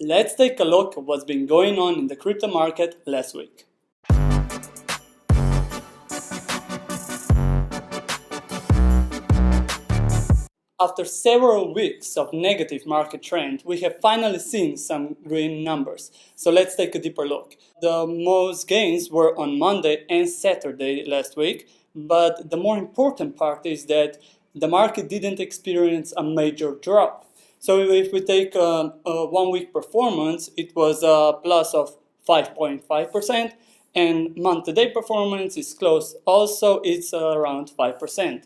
Let's take a look at what's been going on in the crypto market last week. After several weeks of negative market trend, we have finally seen some green numbers. So let's take a deeper look. The most gains were on Monday and Saturday last week, but the more important part is that the market didn't experience a major drop. So if we take a 1 week performance, it was a plus of 5.5%, and month-to-date performance is close. Also, it's around 5%.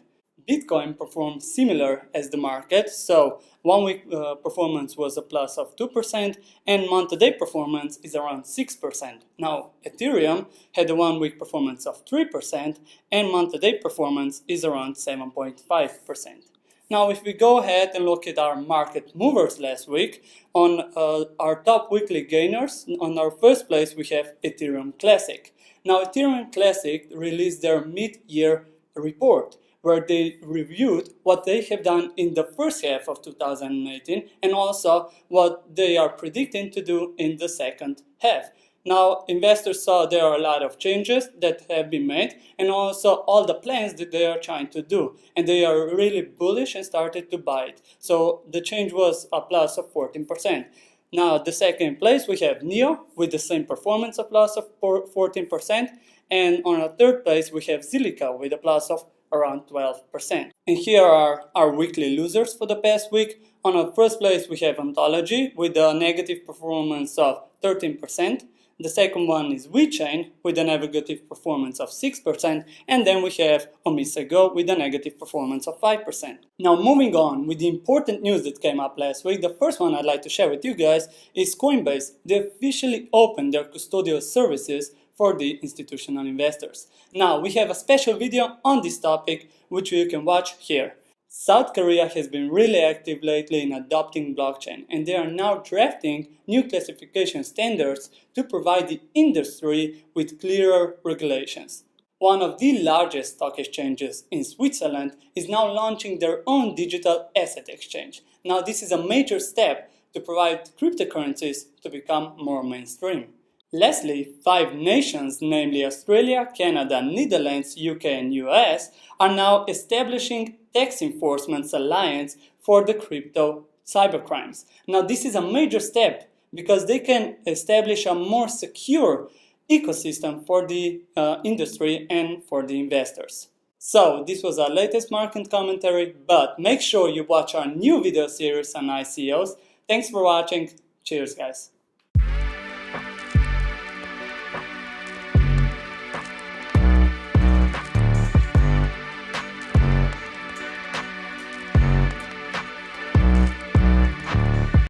Bitcoin performed similar as the market, so 1 week performance was a plus of 2% and month-to-date performance is around 6%. Now, Ethereum had a 1 week performance of 3% and month-to-date performance is around 7.5%. Now, if we go ahead and look at our market movers last week, on our top weekly gainers, on our first place we have Ethereum Classic. Now, Ethereum Classic released their mid-year report, where they reviewed what they have done in the first half of 2018 and also what they are predicting to do in the second half. Now, investors saw there are a lot of changes that have been made and also all the plans that they are trying to do, and they are really bullish and started to buy it. So the change was a plus of 14%. Now, the second place we have NEO with the same performance, a plus of 14%, and on a third place we have Zilliqa with a plus of around 12%. And here are our weekly losers for the past week. On our first place we have Ontology with a negative performance of 13%. The second one is WeChain with a negative performance of 6%, and then we have Omisego with a negative performance of 5%. Now, moving on with the important news that came up last week, the first one I'd like to share with you guys is Coinbase. They officially opened their custodial services for the institutional investors. Now, we have a special video on this topic which you can watch here. South Korea has been really active lately in adopting blockchain, and they are now drafting new classification standards to provide the industry with clearer regulations. One of the largest stock exchanges in Switzerland is now launching their own digital asset exchange. Now, this is a major step to provide cryptocurrencies to become more mainstream. Lastly, 5 nations, namely Australia, Canada, Netherlands, UK and US, are now establishing tax enforcement alliance for the crypto cybercrimes. Now, this is a major step because they can establish a more secure ecosystem for the industry and for the investors. So, this was our latest market commentary, but make sure you watch our new video series on ICOs. Thanks for watching. Cheers, guys.